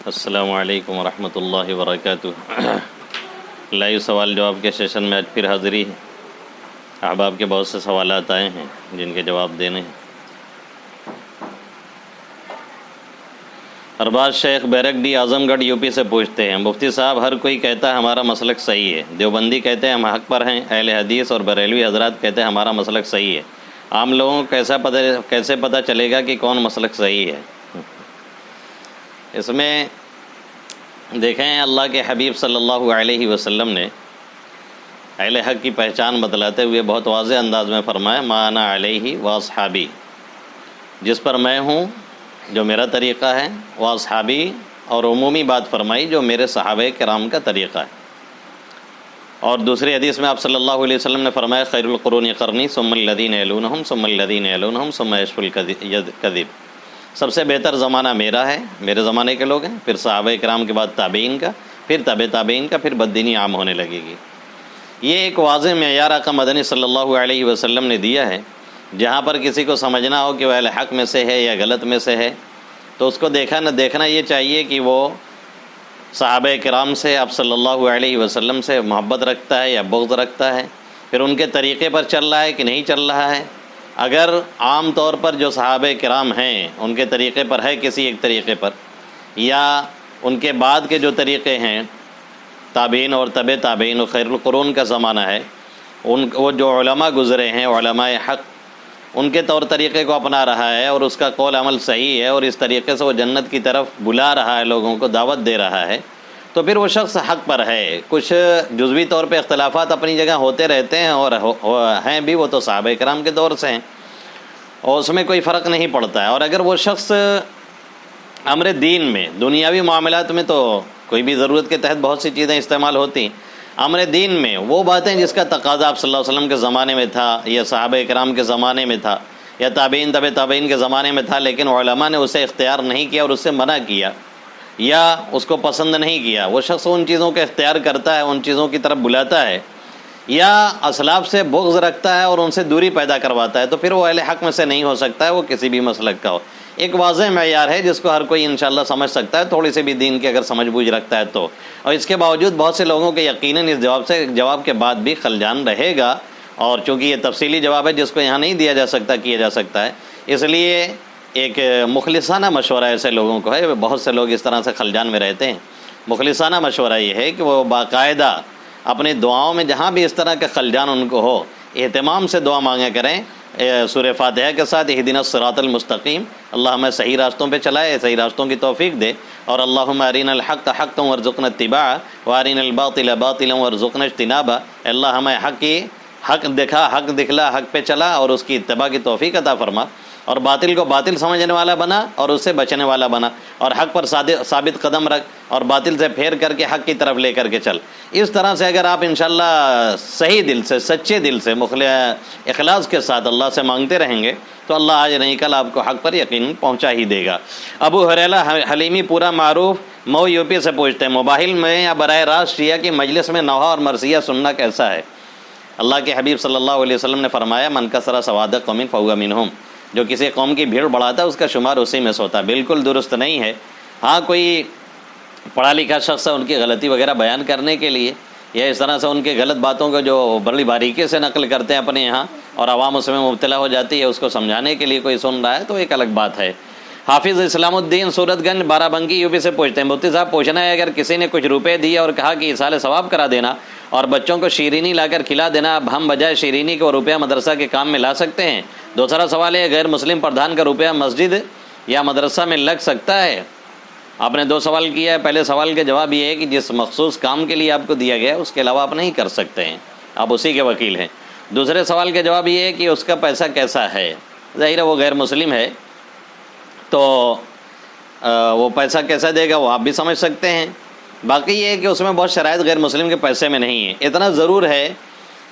السلام علیکم ورحمۃ اللہ وبرکاتہ۔ لائیو سوال جواب کے سیشن میں آج پھر حاضری ہے۔ احباب کے بہت سے سوالات آئے ہیں جن کے جواب دینے ہیں۔ ارباز شیخ بیرکڈی اعظم گڑھ یو پی سے پوچھتے ہیں، مفتی صاحب ہر کوئی کہتا ہے ہمارا مسلک صحیح ہے، دیوبندی کہتے ہیں ہم حق پر ہیں، اہل حدیث اور بریلوی حضرات کہتے ہیں ہمارا مسلک صحیح ہے، عام لوگوں کو کیسے پتہ چلے گا کہ کون مسلک صحیح ہے؟ اس میں دیکھیں، اللہ کے حبیب صلی اللہ علیہ وسلم نے اہل حق کی پہچان بتلاتے ہوئے بہت واضح انداز میں فرمایا، ما انا علیہ واصحابی، جس پر میں ہوں جو میرا طریقہ ہے، واصحابی، اور عمومی بات فرمائی جو میرے صحابہ کرام کا طریقہ ہے۔ اور دوسری حدیث میں آپ صلی اللہ علیہ وسلم نے فرمایا، خیر القرون قرنی ثم الذین یلونہم ثم الذین یلونہم ثم یشف الکذب، سب سے بہتر زمانہ میرا ہے، میرے زمانے کے لوگ ہیں، پھر صحابہ کرام کے بعد تابعین کا، پھر تابع تابعین کا، پھر بددینی عام ہونے لگے گی۔ یہ ایک واضح معیار آقا مدنی صلی اللہ علیہ وسلم نے دیا ہے۔ جہاں پر کسی کو سمجھنا ہو کہ وہ اہل حق میں سے ہے یا غلط میں سے ہے، تو اس کو دیکھنا یہ چاہیے کہ وہ صحابہ کرام سے، آپ صلی اللہ علیہ وسلم سے محبت رکھتا ہے یا بغض رکھتا ہے، پھر ان کے طریقے پر چل رہا ہے کہ نہیں چل رہا ہے۔ اگر عام طور پر جو صحابہ کرام ہیں ان کے طریقے پر ہے کسی ایک طریقے پر، یا ان کے بعد کے جو طریقے ہیں تابعین اور تبع تابعین و خیر القرون کا زمانہ ہے، وہ جو علماء گزرے ہیں، علماء حق، ان کے طور طریقے کو اپنا رہا ہے اور اس کا قول عمل صحیح ہے اور اس طریقے سے وہ جنت کی طرف بلا رہا ہے، لوگوں کو دعوت دے رہا ہے، تو پھر وہ شخص حق پر ہے۔ کچھ جزوی طور پہ اختلافات اپنی جگہ ہوتے رہتے ہیں اور ہیں بھی، وہ تو صحابہ کرام کے دور سے ہیں اور اس میں کوئی فرق نہیں پڑتا ہے۔ اور اگر وہ شخص امر دین میں، دنیاوی معاملات میں تو کوئی بھی ضرورت کے تحت بہت سی چیزیں استعمال ہوتی، امر دین میں وہ باتیں جس کا تقاضا آپ صلی اللہ علیہ وسلم کے زمانے میں تھا یا صحابہ کرام کے زمانے میں تھا یا تابعین تبع تابعین کے زمانے میں تھا، لیکن علماء نے اسے اختیار نہیں کیا اور اس سے منع کیا یا اس کو پسند نہیں کیا، وہ شخص ان چیزوں کا اختیار کرتا ہے، ان چیزوں کی طرف بلاتا ہے، یا اسلاف سے بغض رکھتا ہے اور ان سے دوری پیدا کرواتا ہے، تو پھر وہ اہل حق میں سے نہیں ہو سکتا ہے، وہ کسی بھی مسلک کا ہو۔ ایک واضح معیار ہے جس کو ہر کوئی انشاءاللہ سمجھ سکتا ہے، تھوڑی سی بھی دین کی اگر سمجھ بوجھ رکھتا ہے تو۔ اور اس کے باوجود بہت سے لوگوں کے یقیناً اس جواب کے بعد بھی خلجان رہے گا، اور چونکہ یہ تفصیلی جواب ہے جس کو یہاں نہیں دیا جا سکتا، کیا جا سکتا ہے، اس لیے ایک مخلصانہ مشورہ ایسے لوگوں کو ہے، بہت سے لوگ اس طرح سے خلجان میں رہتے ہیں۔ مخلصانہ مشورہ یہ ہے کہ وہ باقاعدہ اپنی دعاؤں میں جہاں بھی اس طرح کے خلجان ان کو ہو، اہتمام سے دعا مانگا کریں سورہ فاتحہ کے ساتھ، اہدنا الصراط المستقیم، اللہ ہمیں صحیح راستوں پہ چلائے، صحیح راستوں کی توفیق دے، اور اللہم ارنا الحق حقا وارزقنا اتباعہ وارنا الباطل باطلا وارزقنا اجتنابہ، اللہ ہمیں حق دکھا، حق دکھلا، حق پہ چلا اور اس کی اتباع کی توفیق عطا فرما، اور باطل کو باطل سمجھنے والا بنا اور اس سے بچنے والا بنا، اور حق پر ثابت قدم رکھ اور باطل سے پھیر کر کے حق کی طرف لے کر کے چل۔ اس طرح سے اگر آپ انشاءاللہ صحیح دل سے، سچے دل سے، اخلاص کے ساتھ اللہ سے مانگتے رہیں گے تو اللہ آج نہیں کل آپ کو حق پر یقین پہنچا ہی دے گا۔ ابو ہریرہ حلیمی پورا معروف مئو یو پی سے پوچھتے ہیں، موبائل میں یا براہ راست شیعہ کی مجلس میں نوحہ اور مرثیہ سننا کیسا ہے؟ اللہ کے حبیب صلی اللہ علیہ وسلم نے فرمایا، من کثر سواد قوم فہو منہم، جو کسی قوم کی بھیڑ بڑھاتا ہے اس کا شمار اسی میں سے ہوتا ہے۔ بالکل درست نہیں ہے۔ ہاں کوئی پڑھا لکھا شخص ہے ان کی غلطی وغیرہ بیان کرنے کے لیے، یا اس طرح سے ان کے غلط باتوں کو جو بڑی باریکی سے نقل کرتے ہیں اپنے یہاں اور عوام اس میں مبتلا ہو جاتی ہے، اس کو سمجھانے کے لیے کوئی سن رہا ہے تو ایک الگ بات ہے۔ حافظ اسلام الدین صورت گنج بارہ بنکی یو پی سے پوچھتے ہیں، مفتی صاحب پوچھنا ہے، اگر کسی نے کچھ روپے دیے اور کہا کہ ایصال ثواب کرا دینا اور بچوں کو شیرینی لا کر کھلا دینا، اب ہم بجائے شیرینی کے وہ روپیہ مدرسہ کے کام میں لا سکتے ہیں؟ دوسرا سوال ہے، غیر مسلم پردھان کا روپیہ مسجد یا مدرسہ میں لگ سکتا ہے؟ آپ نے دو سوال کیا ہے۔ پہلے سوال کا جواب یہ ہے کہ جس مخصوص کام کے لیے آپ کو دیا گیا اس کے علاوہ آپ نہیں کر سکتے ہیں، آپ اسی کے وکیل ہیں۔ دوسرے سوال کا جواب یہ ہے کہ اس کا پیسہ کیسا ہے؟ ظاہر ہے وہ غیر مسلم ہے تو وہ پیسہ کیسا دے گا وہ آپ بھی سمجھ سکتے ہیں۔ باقی یہ ہے کہ اس میں بہت شرائط غیر مسلم کے پیسے میں نہیں ہے۔ اتنا ضرور ہے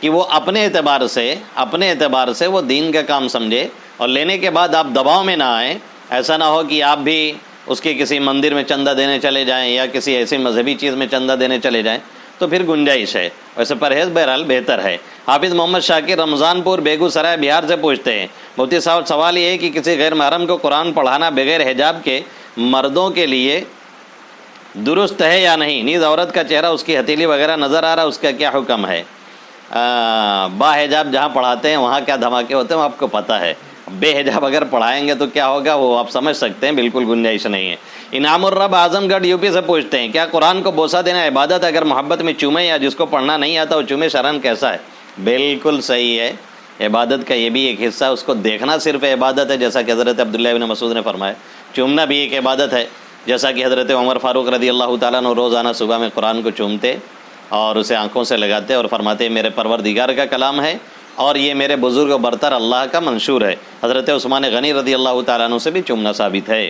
کہ وہ اپنے اعتبار سے وہ دین کا کام سمجھے، اور لینے کے بعد آپ دباؤ میں نہ آئیں۔ ایسا نہ ہو کہ آپ بھی اس کے کسی مندر میں چندہ دینے چلے جائیں یا کسی ایسی مذہبی چیز میں چندہ دینے چلے جائیں، تو پھر گنجائش ہے، ویسے پرہیز بہرحال بہتر ہے۔ حافظ محمد شاکر رمضان پور بیگو سرائے بہار سے پوچھتے ہیں، مفتی صاحب سوال یہ ہے کہ کسی غیر محرم کو قرآن پڑھانا بغیر حجاب کے مردوں کے لیے درست ہے یا نہیں، نیز عورت کا چہرہ اس کی ہتھیلی وغیرہ نظر آ رہا، اس کا کیا حکم ہے؟ با حجاب جہاں پڑھاتے ہیں وہاں کیا دھماکے ہوتے ہیں وہ آپ کو پتہ ہے، بے حجاب اگر پڑھائیں گے تو کیا ہوگا وہ آپ سمجھ سکتے ہیں، بالکل گنجائش نہیں ہے۔ انعام الرب اعظم گڑھ یو پی سے پوچھتے ہیں کیا قرآن کو بوسہ دینا عبادت ہے؟ اگر محبت میں چومے یا جس کو پڑھنا نہیں آتا وہ چومے شرعاً کیسا ہے؟ بالکل صحیح ہے، عبادت کا یہ بھی ایک حصہ، اس کو دیکھنا صرف عبادت ہے، جیسا کہ حضرت عبداللہ بن مسعود نے فرمایا۔ چومنا بھی ایک عبادت ہے، جیسا کہ حضرت عمر فاروق رضی اللہ تعالیٰ عنہ روزانہ صبح میں قرآن کو چومتے اور اسے آنکھوں سے لگاتے اور فرماتے میرے پروردگار کا کلام ہے اور یہ میرے بزرگ و برتر اللہ کا منشور ہے۔ حضرت عثمان غنی رضی اللہ تعالیٰ عنہ سے بھی چومنا ثابت ہے۔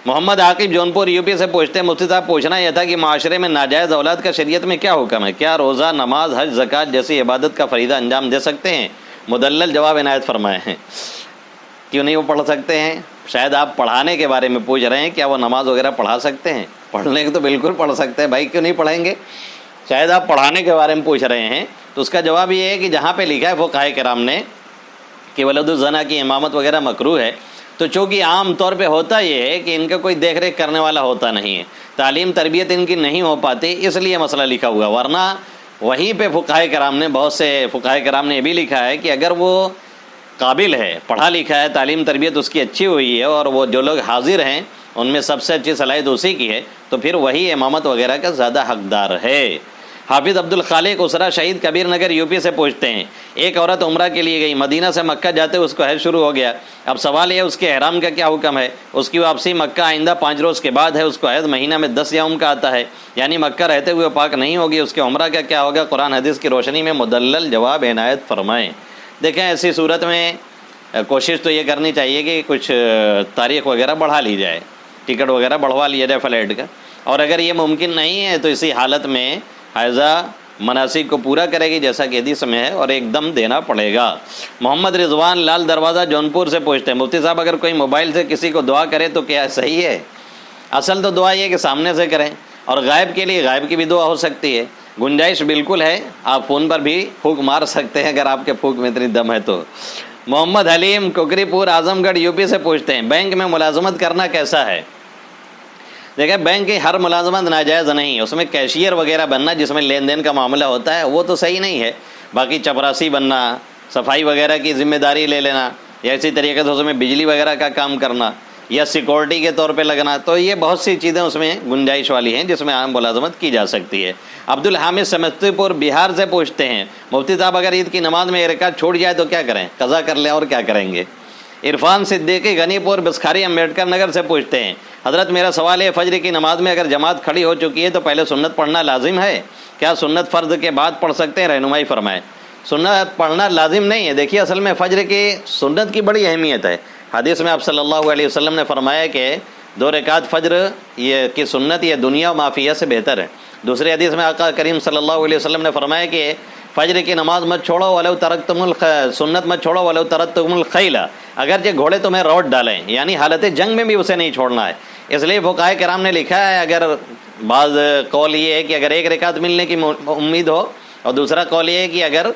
محمد عاقب جونپور یو پی سے پوچھتے ہیں مفتی صاحب پوچھنا یہ تھا کہ معاشرے میں ناجائز اولاد کا شریعت میں کیا حکم ہے؟ کیا روزہ، نماز، حج، زکوٰۃ جیسی عبادت کا فریضہ انجام دے سکتے ہیں؟ مدلل جواب عنایت فرمائے ہیں۔ کیوں نہیں وہ پڑھ سکتے ہیں؟ شاید آپ پڑھانے کے بارے میں پوچھ رہے ہیں، کیا وہ نماز وغیرہ پڑھا سکتے ہیں؟ پڑھنے کو تو بالکل پڑھ سکتے ہیں بھائی، کیوں نہیں پڑھیں گے؟ شاید آپ پڑھانے کے بارے میں پوچھ رہے ہیں، تو اس کا جواب یہ ہے کہ جہاں پہ لکھا ہے فقہائے کرام نے کہ ولد الزنا کی امامت وغیرہ مکروہ ہے، تو چونکہ عام طور پہ ہوتا یہ ہے کہ ان کا کوئی دیکھ ریکھ کرنے والا ہوتا نہیں ہے، تعلیم تربیت ان کی نہیں ہو پاتی، اس لیے مسئلہ لکھا ہوا، ورنہ وہیں پہ فقہائے کرام نے، بہت سے فقہائے کرام نے یہ بھی لکھا ہے کہ اگر وہ قابل ہے، پڑھا لکھا ہے، تعلیم تربیت اس کی اچھی ہوئی ہے اور وہ جو لوگ حاضر ہیں ان میں سب سے اچھی صلاحیت اسی کی ہے، تو پھر وہی امامت وغیرہ کا زیادہ حقدار ہے۔ حافظ عبد الخالق اسرا شہید کبیر نگر یو پی سے پوچھتے ہیں ایک عورت عمرہ کے لیے گئی، مدینہ سے مکہ جاتے اس کو حیض شروع ہو گیا، اب سوال یہ اس کے احرام کا کیا حکم ہے؟ اس کی واپسی مکہ آئندہ 5 روز کے بعد ہے، اس کو حیض مہینہ میں 10 یوم کا آتا ہے، یعنی مکہ رہتے ہوئے پاک نہیں ہوگی، اس کے عمرہ کا کیا ہوگا؟ قرآن حدیث کی روشنی میں مدلل جواب عنایت فرمائیں۔ دیکھیں ایسی صورت میں کوشش تو یہ کرنی چاہیے کہ کچھ تاریخ وغیرہ بڑھا لی جائے، ٹکٹ وغیرہ بڑھوا لیا جائے فلائٹ کا، اور اگر یہ ممکن نہیں ہے تو اسی حالت میں حیضہ مناسک کو پورا کرے گی جیسا کہ حدیث میں ہے، اور ایک دم دینا پڑے گا۔ محمد رضوان لال دروازہ جونپور سے پوچھتے ہیں مفتی صاحب اگر کوئی موبائل سے کسی کو دعا کرے تو کیا صحیح ہے؟ اصل تو دعا یہ کہ سامنے سے کریں، اور غائب کے لیے غائب کی بھی دعا ہو سکتی ہے، گنجائش بالکل ہے، آپ فون پر بھی پھونک مار سکتے ہیں اگر آپ کے پھونک میں اتنی دم ہے تو۔ محمد حلیم ککری پور اعظم گڑھ یو پی سے پوچھتے ہیں بینک میں ملازمت کرنا کیسا ہے؟ دیکھیں بینک کی ہر ملازمت ناجائز نہیں ہے، اس میں کیشیئر وغیرہ بننا جس میں لین دین کا معاملہ ہوتا ہے وہ تو صحیح نہیں ہے، باقی چپراسی بننا، صفائی وغیرہ کی ذمہ داری لے لینا، یا اسی طریقے سے اس میں بجلی وغیرہ کا کام کرنا یا سیکورٹی کے طور پہ لگنا، تو یہ بہت سی چیزیں اس میں گنجائش والی ہیں جس میں عام ملازمت کی جا سکتی ہے۔ عبد الحامد سمستی پور بہار سے پوچھتے ہیں مفتی صاحب اگر عید کی نماز میں ایک رکعت چھوٹ جائے تو کیا کریں؟ قضا کر لیں، اور کیا کریں گے؟ عرفان صدیقی غنی پور بسکھاری امبیڈکر نگر سے پوچھتے ہیں حضرت میرا سوال ہے فجر کی نماز میں اگر جماعت کھڑی ہو چکی ہے تو پہلے سنت پڑھنا لازم ہے؟ کیا سنت فرض کے بعد پڑھ سکتے ہیں؟ رہنمائی فرمائیں۔ سنت پڑھنا لازم نہیں ہے، دیکھیے اصل میں فجر کی سنت کی بڑی اہمیت ہے، حدیث میں آپ صلی اللہ علیہ وسلم نے فرمایا کہ 2 رکعت فجر یہ کی سنت یہ دنیا و معافیہ سے بہتر ہے۔ دوسری حدیث میں آقا کریم صلی اللہ علیہ وسلم نے فرمایا کہ فجر کی نماز مت چھوڑو ولو ترکتم سنت مت چھوڑو ولو ترکتم الخیل، اگرچہ گھوڑے تمہیں روٹ ڈالیں، یعنی حالت جنگ میں بھی اسے نہیں چھوڑنا ہے۔ اس لیے فقہائے کرام نے لکھا ہے اگر بعض قول یہ ہے کہ اگر 1 رکعت ملنے کی امید ہو، اور دوسرا قول یہ ہے کہ اگر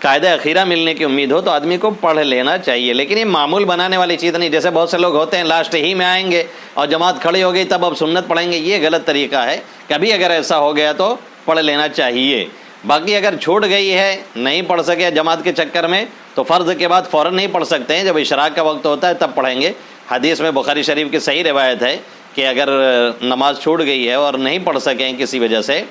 قاعدہ اخیرہ ملنے کی امید ہو تو آدمی کو پڑھ لینا چاہیے، لیکن یہ معمول بنانے والی چیز نہیں، جیسے بہت سے لوگ ہوتے ہیں لاسٹ ہی میں آئیں گے اور جماعت کھڑی ہو گئی تب اب سنت پڑھیں گے، یہ غلط طریقہ ہے، کبھی اگر ایسا ہو گیا تو پڑھ لینا چاہیے۔ باقی اگر چھوٹ گئی ہے، نہیں پڑھ سکے جماعت کے چکر میں، تو فرض کے بعد فوراً نہیں پڑھ سکتے ہیں، جب اشراق کا وقت ہوتا ہے تب پڑھیں گے۔ حدیث میں بخاری شریف کی صحیح روایت ہے کہ اگر نماز چھوٹ گئی ہے اور نہیں پڑھ سکیں کسی وجہ سے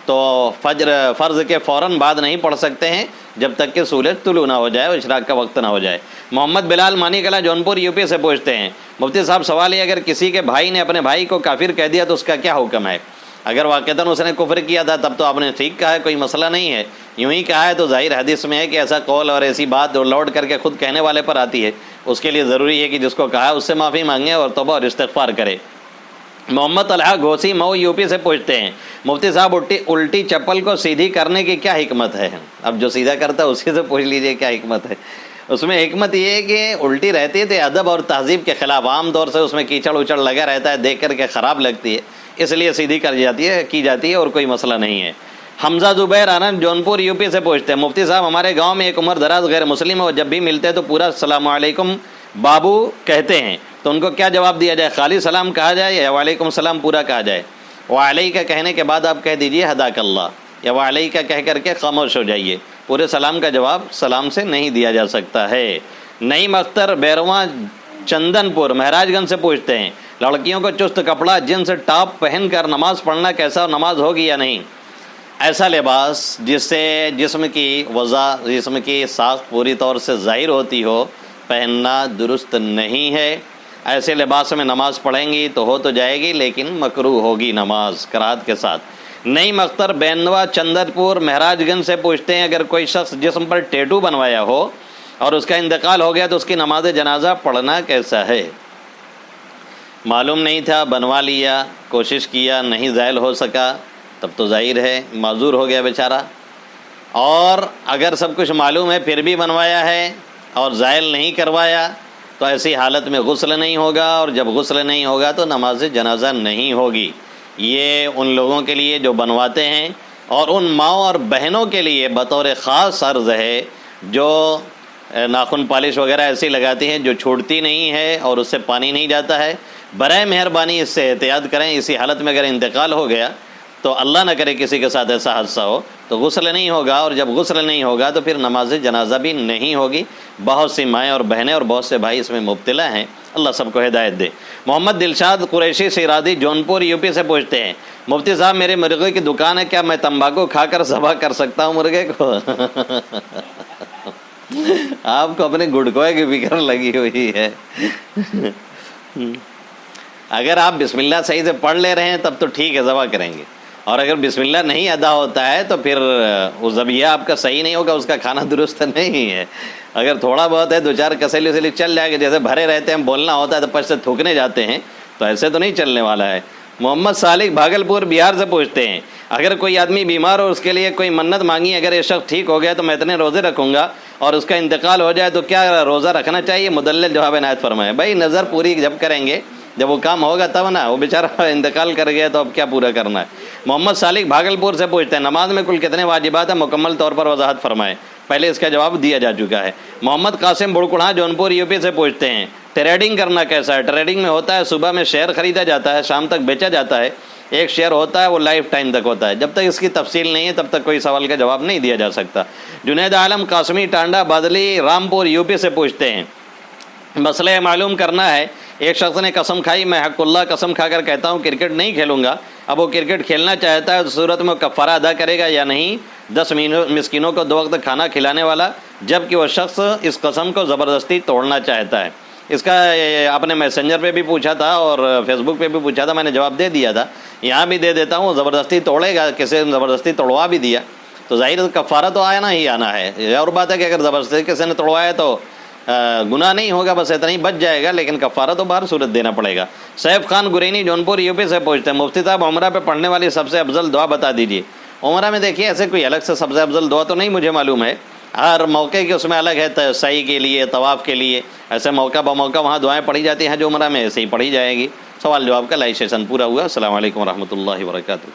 تو فرض کے فوراً بعد نہیں پڑھ سکتے ہیں جب تک کہ سورج طلوع نہ ہو جائے اور اشراق کا وقت نہ ہو جائے۔ محمد بلال مانی کلا جونپور یو پی سے پوچھتے ہیں مفتی صاحب سوال ہے اگر کسی کے بھائی نے اپنے بھائی کو کافر کہہ دیا تو اس کا کیا حکم ہے؟ اگر واقعتاً اس نے کفر کیا تھا تب تو آپ نے ٹھیک کہا ہے، کوئی مسئلہ نہیں ہے، یوں ہی کہا ہے تو ظاہر حدیث میں ہے کہ ایسا قول اور ایسی بات لوٹ کر کے خود کہنے والے پر آتی ہے، اس کے لیے ضروری ہے کہ جس کو کہا اس سے معافی مانگے اور توبہ اور استغفار کرے۔ محمد طلحہ گھوسی مئو یو پی سے پوچھتے ہیں مفتی صاحب الٹی چپل کو سیدھی کرنے کی کیا حکمت ہے؟ اب جو سیدھا کرتا ہے اسی سے پوچھ لیجئے کیا حکمت ہے۔ اس میں حکمت یہ ہے کہ الٹی رہتی ہے تو ادب اور تہذیب کے خلاف، عام طور سے اس میں کیچڑ اچڑ لگا رہتا ہے، دیکھ کر کے خراب لگتی ہے، اس لیے سیدھی کی جاتی ہے اور کوئی مسئلہ نہیں ہے۔ حمزہ زبیر آنند جونپور یو پی سے پوچھتے ہیں مفتی صاحب ہمارے گاؤں میں ایک عمر دراز غیر مسلم ہے، اور جب بھی ملتے ہیں تو پورا السلام علیکم بابو کہتے ہیں، تو ان کو کیا جواب دیا جائے؟ خالی سلام کہا جائے یا وعلیکم السلام پورا کہا جائے؟ وعلیکہ کہنے کے بعد آپ کہہ دیجئے ہداک اللہ، یا وعلیکہ کہہ کر کے خاموش ہو جائیے۔ پورے سلام کا جواب سلام سے نہیں دیا جا سکتا ہے۔ نعیم اختر بیرواں چندن پور مہاراج گنج سے پوچھتے ہیں، لڑکیوں کو چست کپڑا جنس ٹاپ پہن کر نماز پڑھنا کیسا، اور نماز ہوگی یا نہیں؟ ایسا لباس جس سے جسم کی وضع، جسم کی ساخت پوری طور سے ظاہر ہوتی ہو، پہننا درست نہیں ہے۔ ایسے لباس میں نماز پڑھیں گی تو ہو تو جائے گی لیکن مکروہ ہوگی نماز کراہت کے ساتھ۔ نعیم اختر بینوا چندن پور مہاراج گنج سے پوچھتے ہیں، اگر کوئی شخص جسم پر ٹیٹو بنوایا ہو اور اس کا انتقال ہو گیا تو اس کی نماز جنازہ پڑھنا کیسا ہے؟ معلوم نہیں تھا، بنوا لیا، کوشش کیا، نہیں زائل ہو سکا، تب تو ظاہر ہے معذور ہو گیا بیچارہ۔ اور اگر سب کچھ معلوم ہے پھر بھی بنوایا ہے اور زائل نہیں کروایا تو ایسی حالت میں غسل نہیں ہوگا، اور جب غسل نہیں ہوگا تو نماز جنازہ نہیں ہوگی۔ یہ ان لوگوں کے لیے جو بنواتے ہیں، اور ان ماؤں اور بہنوں کے لیے بطور خاص عرض ہے جو ناخن پالش وغیرہ ایسی لگاتی ہیں جو چھوٹتی نہیں ہے اور اس سے پانی نہیں جاتا ہے، برائے مہربانی اس سے احتیاط کریں۔ اسی حالت میں اگر انتقال ہو گیا تو اللہ نہ کرے کسی کے ساتھ ایسا حادثہ ہو تو غسل نہیں ہوگا، اور جب غسل نہیں ہوگا تو پھر نماز جنازہ بھی نہیں ہوگی۔ بہت سی مائیں اور بہنیں اور بہت سے بھائی اس میں مبتلا ہیں، اللہ سب کو ہدایت دے۔ محمد دلشاد قریشی سیرادی جونپور یوپی سے پوچھتے ہیں، مفتی صاحب میرے مرغے کی دکان ہے، کیا میں تمباکو کھا کر ذبح کر سکتا ہوں مرغے کو؟ آپ کو اپنے گڑکوئے کی فکر لگی ہوئی ہے۔ اگر آپ بسم اللہ صحیح سے پڑھ لے رہے ہیں تب تو ٹھیک ہے، ذبح کریں گے، اور اگر بسم اللہ نہیں ادا ہوتا ہے تو پھر وہ ذبیحہ آپ کا صحیح نہیں ہوگا، اس کا کھانا درست نہیں ہے۔ اگر تھوڑا بہت ہے، دو چار کسیلی وسیلی چل جائے گا، جیسے بھرے رہتے ہیں بولنا ہوتا ہے تو پش سے تھوکنے جاتے ہیں، تو ایسے تو نہیں چلنے والا ہے۔ محمد صالح بھاگلپور بہار سے پوچھتے ہیں، اگر کوئی آدمی بیمار اور اس کے لیے کوئی منت مانگی، اگر یہ شخص ٹھیک ہو گیا تو میں اتنے روزے رکھوں گا، اور اس کا انتقال ہو جائے تو کیا روزہ رکھنا چاہیے؟ مدلل جواب عنایت فرمائے۔ بھائی نظر پوری جب کریں گے، جب وہ کام ہوگا تب نا، وہ بیچارہ انتقال کر گیا تو اب کیا پورا کرنا ہے۔ محمد صالح بھاگلپور سے پوچھتے ہیں، نماز میں کل کتنے واجبات ہیں، مکمل طور پر وضاحت فرمائیں۔ پہلے اس کا جواب دیا جا چکا ہے۔ محمد قاسم بڑکڑا جونپور یوپی سے پوچھتے ہیں، ٹریڈنگ کرنا کیسا ہے؟ ٹریڈنگ میں ہوتا ہے صبح میں شیئر خریدا جاتا ہے، شام تک بیچا جاتا ہے، ایک شیئر ہوتا ہے وہ لائف ٹائم تک ہوتا ہے، جب تک اس کی تفصیل نہیں ہے تب تک کوئی سوال کا جواب نہیں دیا جا سکتا۔ جنید عالم قاسمی ٹانڈا بادلی رامپور یوپی سے پوچھتے ہیں، مسئلہ معلوم کرنا ہے، ایک شخص نے قسم کھائی، میں حق اللہ قسم کھا کر کہتا ہوں کرکٹ نہیں کھیلوں گا، اب وہ کرکٹ کھیلنا چاہتا ہے، اس صورت میں کفارہ ادا کرے گا یا نہیں؟ 10 مسکینوں کو 2 وقت کھانا کھلانے والا، جبکہ وہ شخص اس قسم کو زبردستی توڑنا چاہتا ہے۔ اس کا آپ نے میسنجر پہ بھی پوچھا تھا اور فیس بک پہ بھی پوچھا تھا، میں نے جواب دے دیا تھا، یہاں بھی دے دیتا ہوں، زبردستی توڑے گا، کسی نے زبردستی توڑوا بھی دیا تو ظاہر کفارہ تو آنا ہی آنا ہے۔ اور بات ہے کہ اگر زبردستی کسی نے توڑوایا تو گناہ نہیں ہوگا، بس اتنا ہی بچ جائے گا، لیکن کفارہ تو باہر صورت دینا پڑے گا۔ سیف خان گرینی جونپور یوپی سے پوچھتے ہیں، مفتی صاحب عمرہ پہ پڑھنے والی سب سے افضل دعا بتا دیجیے۔ عمرہ میں دیکھیے ایسے کوئی الگ سے سب سے افضل دعا تو نہیں مجھے معلوم ہے، ہر موقع کی اس میں الگ ہے، سعی کے لیے، طواف کے لیے، ایسے موقع بموقع وہاں دعائیں پڑھی جاتی ہیں جو عمرہ میں ایسے ہی پڑھی جائے گی۔ سوال جواب کا لائیو سیشن پورا ہوا۔ السلام علیکم ورحمۃ اللہ وبرکاتہ۔